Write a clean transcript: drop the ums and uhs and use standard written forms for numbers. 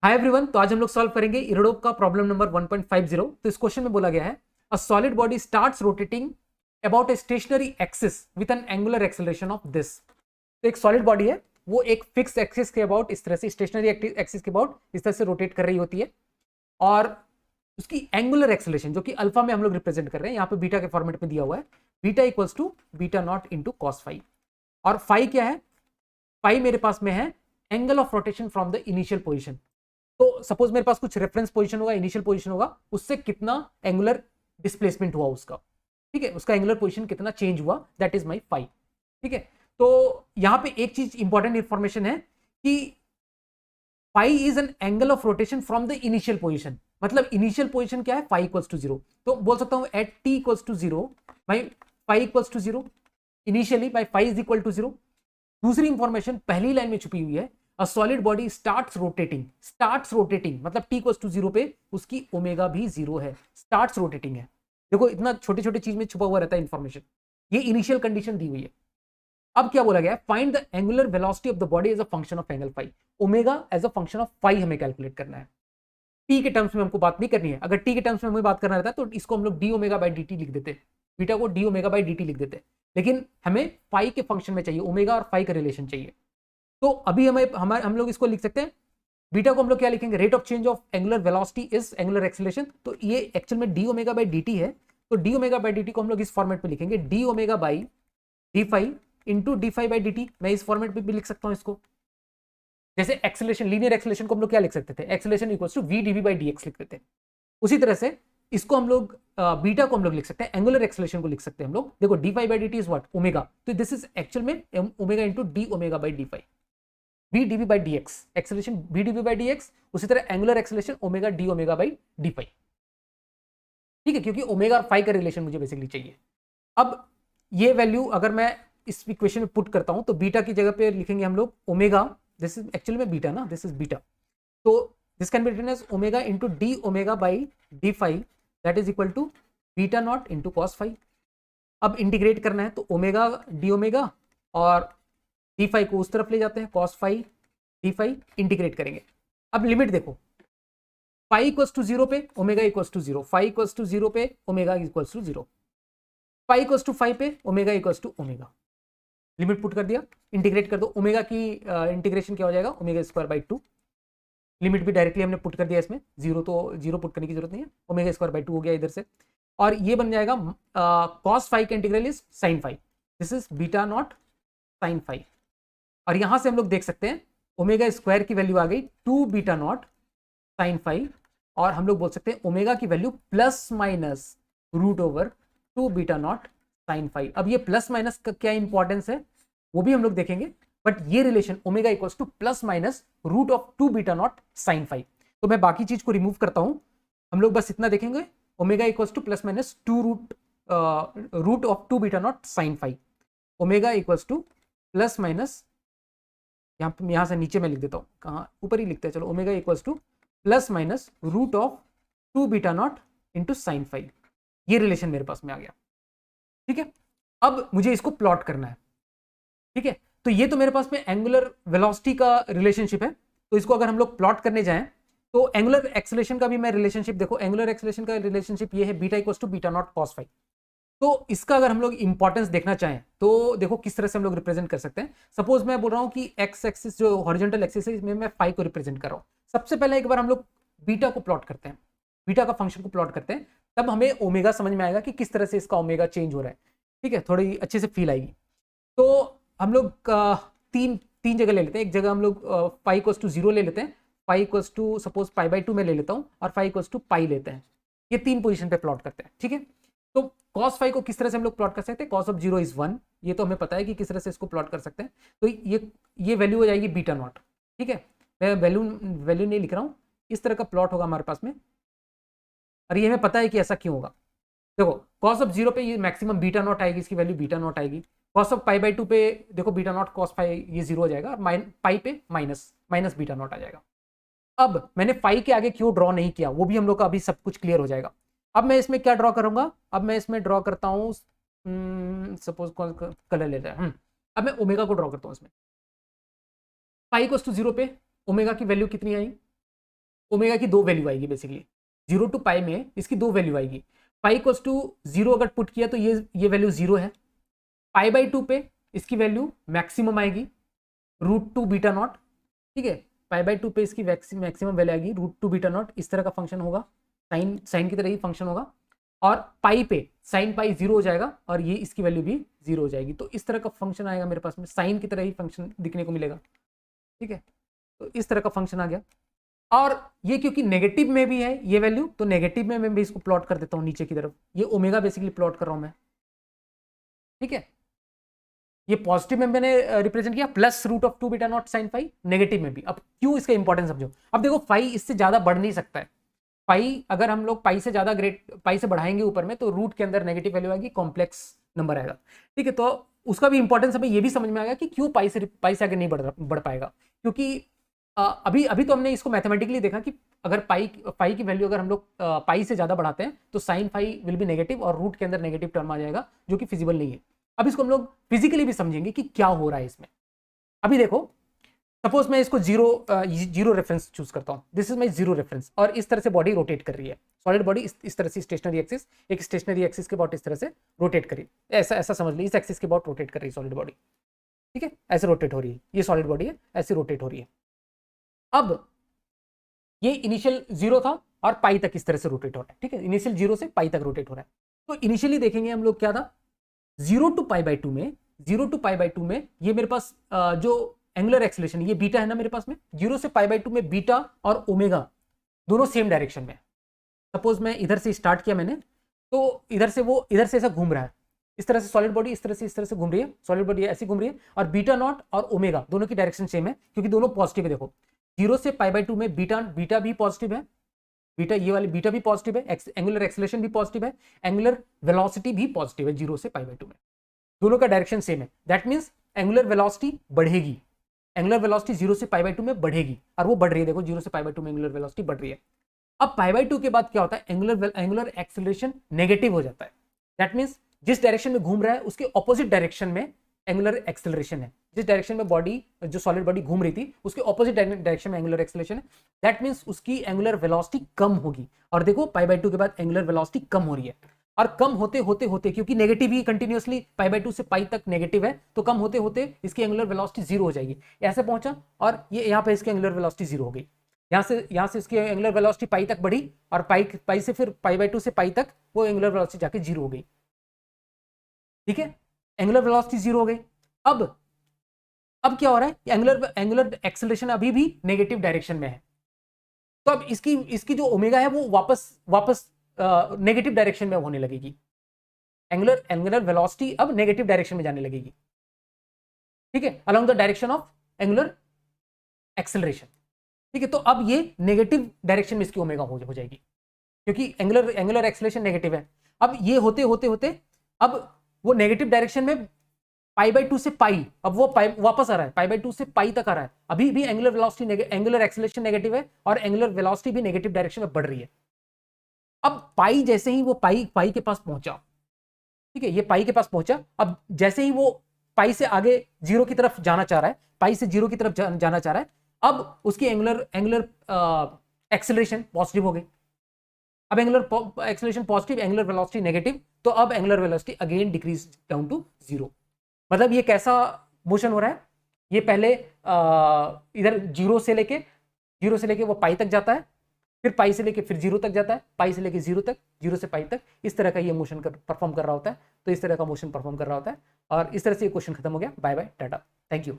Hi everyone, तो आज हम लोग सॉल्व करेंगे इरडोव का प्रॉब्लम नंबर 1.50। तो इस क्वेश्चन में बोला गया है a solid body starts rotating about a stationary axis with N angular acceleration of this. तो एक सॉलिड बॉडी है, वो एक फिक्स एक्सिस के अबाउट इस तरह से, स्टेशनरी एक्सिस के अबाउट इस तरह से रोटेट कर रही होती है, और उसकी एंगुलर एक्सेलरेशन जो कि अल्फा में हम लोग रिप्रेजेंट कर रहे हैं, यहाँ पे बीटा के फॉर्मेट में दिया हुआ है, beta equals to beta naught into cos phi. और फाई क्या है? फाई मेरे पास में है angle of rotation from the initial position. तो सपोज मेरे पास कुछ रेफरेंस पोजीशन होगा, इनिशियल पोजीशन होगा, उससे कितना एंगुलर डिस्प्लेसमेंट हुआ उसका, ठीक है, उसका एंगुलर पोजीशन कितना चेंज हुआ, दैट इज माय फाई। ठीक है, तो यहां पे एक चीज इंपॉर्टेंट इंफॉर्मेशन है कि phi is an angle of rotation from the initial position. मतलब इनिशियल पोजीशन क्या है? Phi equals to zero. तो बोल सकता हूं at t equals to zero my phi equals to zero, initially my phi is equal to zero. दूसरी information पहली line में छुपी हुई है, A solid body starts rotating मतलब t इक्वल्स टू जीरो पे उसकी ओमेगा भी जीरो है, स्टार्ट्स रोटेटिंग है। देखो इतना छोटे छोटे चीज में छुपा हुआ रहता है इंफॉर्मेशन। ये इनिशियल कंडीशन दी हुई है। अब क्या बोला गया है? Find the angular velocity of the body as a function of angle phi. Omega as a function of phi हमें कैलकुलेट करना है। टी के टर्म्स में हमको बात नहीं करनी है। अगर टी के टर्म्स में हमें बात करना रहता है तो इसको हम लोग D omega by d T लिख देते, बीटा को D omega by d T लिख देते, लेकिन हमें फाई के फंक्शन में चाहिए, ओमेगा और फाई का रिलेशन चाहिए। तो अभी हम लोग इसको लिख सकते हैं, बीटा को हम लोग क्या लिखेंगे? Rate of change of angular velocity is angular acceleration. तो ये एक्चुअल में d omega by d t है। तो d omega by d t को हम लोग इस फॉर्मेट में लिखेंगे, d omega by d phi into d phi by d t. मैं इस फॉर्मेट में भी लिख सकता हूं इसको। जैसे एक्सेलरेशन, लीनियर एक्सेलरेशन को हम लोग क्या लिख सकते थे? Acceleration equals to v dv by d x लिख देते हैं। उसी तरह से इसको हम लोग बीटा को हम लोग लिख सकते हैं, एंगुलर एक्सेलरेशन को लिख सकते हैं हम लोग। देखो d phi by d t is what? Omega. तो दिस इज एक्चुअल में omega into d omega by d phi, v dv by dx, acceleration v dv by dx। उसी तरह angular acceleration omega d omega by d phi. ठीक है, क्योंकि omega और phi का relation मुझे बेसिकली चाहिए। अब ये वैल्यू अगर मैं इस इक्वेशन में पुट करता हूं तो बीटा की जगह पे लिखेंगे हम लोग ओमेगा, दिस इज एक्चुअली में बीटा ना, दिस इज बीटा। तो this can be written as omega into d omega by d phi, that is equal to beta naught into cos phi. अब इंटीग्रेट करना है तो ओमेगा डी ओमेगा और d phi को उस तरफ ले जाते हैं, cos phi d phi, integrate करेंगे। अब लिमिट देखो, फाई इक्वल्स टू जीरो पे omega equals to zero, phi equals to zero पे omega equals to zero, phi equals to phi पे omega equals to omega. Limit put कर दिया, integrate कर दो। ओमेगा की इंटीग्रेशन क्या हो जाएगा? Omega square by two. Limit भी डायरेक्टली हमने पुट कर दिया इसमें, जीरो तो जीरो पुट करने की जरूरत नहीं है, ओमेगा स्क्वायर बाई टू हो गया इधर से। और ये बन जाएगा कॉस फाई का integral is sine phi, this is beta naught sine phi. और यहां से हम लोग देख सकते हैं ओमेगा स्क्वायर की वैल्यू आ गई two beta naught sine phi, और हम लोग बोल सकते हैं ओमेगा की value plus minus root over two beta naught sine phi. अब ये प्लस माइनस का क्या इंपॉर्टेंस है वो भी हम लोग देखेंगे, बट ये relation omega equals to plus minus root of two beta naught sine phi. तो मैं बाकी चीज को रिमूव करता हूं, हम लोग बस इतना देखेंगे, omega equals to plus minus two root of two beta naught sine phi, omega equals to plus minus, यहां से नीचे मैं लिख देता हूं, कहां? ऊपर ही लिखते हैं, चलो, omega equals to plus minus root of two beta naught into sine phi. ये रिलेशन मेरे पास में आ गया। ठीक है, अब मुझे इसको प्लॉट करना है। ठीक है, तो ये तो मेरे पास में एंगुलर वेलोसिटी का रिलेशनशिप है। तो इसको अगर हम लोग प्लॉट करने जाएं तो एंगुलर एक्सेलरेशन का भी मैं रिलेशनशिप, देखो एंगुलर एक्सेलरेशन का रिलेशनशिप ये है, beta equals to beta naught cos phi. तो इसका अगर हम लोग इंपॉर्टेंस देखना चाहें तो देखो किस तरह से हम लोग रिप्रेजेंट कर सकते हैं। सपोज मैं बोल रहा हूं कि एक्स एक्सिस जो हॉरिजॉन्टल एक्सिस है, इसमें मैं फाई को रिप्रेजेंट कर रहा हूं। सबसे पहले एक बार हम लोग बीटा को प्लॉट करते हैं, बीटा का फंक्शन को प्लॉट करते हैं, तब हमें ओमेगा समझ में आएगा कि किस तरह से इसका ओमेगा चेंज हो रहा है। ठीक है, थोड़ी अच्छे से फील आएगी। तो हम लोग तीन तीन जगह ले लेते हैं। एक जगह हम लोग फाई इक्वल्स टू जीरो ले लेते हैं, phi equals to suppose pi by two में ले लेता हूं, और फाई इक्वल्स टू पाई लेते हैं। ये तीन पोजीशन पे प्लॉट करते हैं। ठीक है, तो cos फाई को किस तरह से हम लोग प्लॉट कर सकते हैं? cos ऑफ जीरो इज 1, ये तो हमें पता है कि किस तरह से इसको प्लॉट कर सकते हैं। तो ये वैल्यू हो जाएगी बीटा नॉट। ठीक है, मैं वैल्यू नहीं लिख रहा हूँ, इस तरह का प्लॉट होगा हमारे पास में, और ये हमें पता है कि ऐसा क्यों होगा। देखो cos ऑफ जीरो पे ये मैक्सिमम बीटा नॉट आएगी, इसकी वैल्यू बीटा नॉट आएगी। cos of pi by to पे देखो बीटा नॉट cos फाई ये जीरो हो जाएगा, और पाई पे माइनस बीटा नॉट आ जाएगा। अब मैंने फाई के आगे क्यों ड्रॉ नहीं किया वो भी हम लोग का अभी सब कुछ क्लियर हो जाएगा। अब मैं इसमें क्या ड्रॉ करूंगा? अब मैं इसमें ड्रॉ करता हूं, सपोज कौन कलर लेता है, अब मैं ओमेगा को ड्रॉ करता हूं इसमें। पाई इक्वल्स टू जीरो पे ओमेगा की वैल्यू कितनी आई? ओमेगा की दो वैल्यू आएगी बेसिकली, 0 टू पाई में इसकी दो वैल्यू आएगी। पाई इक्वल्स टू 0 अगर पुट किया तो ये वैल्यू 0 है। पाई बाई 2 पे इसकी वैल्यू मैक्सिमम आएगी √2 बीटा नॉट, ठीक है। पाई बाई 2 पे इसकी मैक्सिमम वैल्यू आएगी √2 बीटा नॉट, इस तरह का फंक्शन होगा, साइन की तरह ही फंक्शन होगा। और पाई पे साइन पाई 0 हो जाएगा और ये इसकी वैल्यू भी 0 हो जाएगी। तो इस तरह का फंक्शन आएगा मेरे पास में, साइन की तरह ही फंक्शन दिखने को मिलेगा, ठीक है। तो इस तरह का फंक्शन आ गया। और ये क्योंकि नेगेटिव में भी है ये वैल्यू, तो नेगेटिव में मैं भी इसको प्लॉट कर देता हूं नीचे की तरफ। ये ओमेगा बेसिकली प्लॉट कर रहा हूं मैं, ठीक है। ये पॉजिटिव में मैंने रिप्रेजेंट किया +√2 beta naught sine phi, negative में भी। अब क्यों इसका इंपॉर्टेंस समझो। अब देखो फाई इससे ज्यादा बढ़ नहीं सकता है। पाई अगर हम लोग पाई से ज्यादा पाई से बढ़ाएंगे ऊपर में तो रूट के अंदर नेगेटिव वैल्यू आएगी, कॉम्प्लेक्स नंबर आएगा, ठीक है। तो उसका भी इंपॉर्टेंस हमें ये भी समझ में आएगा कि क्यों पाई से आगे नहीं बढ़ पाएगा। क्योंकि अभी तो हमने इसको मैथमेटिकली देखा कि अगर पाई की वैल्यू अगर हम लोग पाई से ज्यादा बढ़ाते हैं तो sine phi will be negative और रूट के अंदर नेगेटिव टर्म आ जाएगा, जो कि फिजिबल नहीं है। अब इसको हम लोग फिजिकली भी समझेंगे कि क्या हो रहा है इसमें। अभी देखो, सपोज मैं इसको जीरो रेफरेंस चूज करता हूं, this is my zero reference, और इस तरह से बॉडी रोटेट कर रही है। सॉलिड बॉडी इस तरह से स्टेशनरी एक्सिस, एक स्टेशनरी एक्सिस के अबाउट इस तरह से रोटेट करी, ऐसा समझ ली, इस एक्सिस के अबाउट रोटेट कर रही है सॉलिड बॉडी, ठीक है। ऐसे रोटेट हो रही है, ये सॉलिड बॉडी है, ऐसे रोटेट हो रही है। अब ये इनिशियल 0 था और पाई तक इस तरह से रोटेट हो रहा है, ठीक है। इनिशियल 0 से पाई तक रोटेट हो रहा है। तो इनिशियली देखेंगे हम लोग क्या था, 0 टू पाई बाई 2 में ये मेरे पास जो एंगुलर एक्सेलरेशन, ये बीटा है ना मेरे पास में, 0 से पाई बाई 2 में बीटा और ओमेगा दोनों सेम डायरेक्शन में। सपोज मैं इधर से स्टार्ट किया मैंने, तो इधर से ऐसा घूम रहा है, इस तरह से सॉलिड बॉडी इस तरह से घूम रही है, सॉलिड बॉडी ऐसी घूम रही है, और बीटा नॉट और ओमेगा दोनों की डायरेक्शन सेम है क्योंकि दोनों पॉजिटिव है। देखो 0 से पाई बाई 2 में बीटा भी पॉजिटिव है, बीटा ये वाली बीटा भी पॉजिटिव है, एंगुलर एक्सेलरेशन भी पॉजिटिव है, एंगुलर वेलोसिटी भी पॉजिटिव है 0 से पाई बाई 2 में, दोनों का डायरेक्शन सेम है। दैट मीन्स एंगुलर वेलोसिटी बढ़ेगी, एंगुलर वेलोसिटी 0 से पाई बाई 2 में बढ़ेगी, और वो बढ़ रही है। देखो 0 से पाई बाई 2 में एंगुलर वेलोसिटी बढ़ रही है। अब पाई बाई 2 के बाद क्या होता है, एंगुलर एक्सेलरेशन नेगेटिव हो जाता है। दैट मीन्स जिस डायरेक्शन में घूम रहा है उसके ऑपोजिट डायरेक्शन में एंगुलर एक्सेलरेशन है। जिस डायरेक्शन में बॉडी, जो सॉलिड बॉडी घूम रही थी, उसके ऑपोजिट डायरेक्शन में एंगुलर एक्सेलरेशन है। दैट मीन्स उसकी एंगुलर वेलोसिटी कम होगी। और देखो पाई बाई 2 के बाद एंगुलर वेलोसिटी कम हो रही है, और कम होते होते क्योंकि negative he continuously pi by 2 से पाई तक नेगेटिव है, तो कम होते होते इसकी एंगुलर वेलोसिटी 0 हो जाएगी। ऐसे पहुंचा और ये यहाँ पे इसकी एंगुलर वेलोसिटी 0 हो गई। यहाँ से इसकी एंगुलर वेलोसिटी पाई तक बढ़ी, और पाई से फिर पाई बाई 2 से पाई तक वो एंगुलर वेलोसिटी जाके 0 हो गई, ठीक है। एंगुलर वेलोसिटी 0 हो गई। अब क्या हो रहा है, एंगुलर एक्सेलरेशन अभी भी नेगेटिव डायरेक्शन में है। तो अब इसकी जो ओमेगा है वो वापस नेगेटिव डायरेक्शन में होने लगेगी। एंगुलर वेलोसिटी अब नेगेटिव डायरेक्शन में जाने लगेगी, ठीक है, along the direction of angular acceleration, ठीक है। तो अब ये नेगेटिव डायरेक्शन में इसकी ओमेगा हो जाएगी क्योंकि एंगुलर एक्सेलरेशन नेगेटिव है। अब ये होते अब वो नेगेटिव डायरेक्शन में पाई बाई 2 से पाई, अब वो वापस आ रहा है, पाई बाई 2 से पाई तक आ रहा है। अभी भी एंगुलर एक्सेलरेशन नेगेटिव है और एंगुलर वेलोसिटी भी नेगेटिव डायरेक्शन में बढ़ रही है। अब पाई जैसे ही वो पाई के पास पहुंचा, ठीक है, ये पाई के पास पहुंचा, अब जैसे ही वो पाई से आगे 0 की तरफ जाना चाह रहा है, पाई से 0 की तरफ जाना चाह रहा है, अब उसकी एंगुलर एक्सेलरेशन पॉजिटिव हो गई। अब angular acceleration positive, angular velocity negative, तो अब angular velocity again decrease down to 0। मतलब ये कैसा मोशन हो रहा है, ये पहले इधर 0 से लेके वो पाई तक जाता है, फिर पाई से लेके फिर 0 तक जाता है, पाई से लेके 0 तक, 0 से पाई तक, इस तरह का ये मोशन परफॉर्म कर रहा होता है। तो इस तरह का मोशन परफॉर्म कर रहा होता है, और इस तरह से ये क्वेश्चन खत्म हो गया। Bye bye, tata, thank you.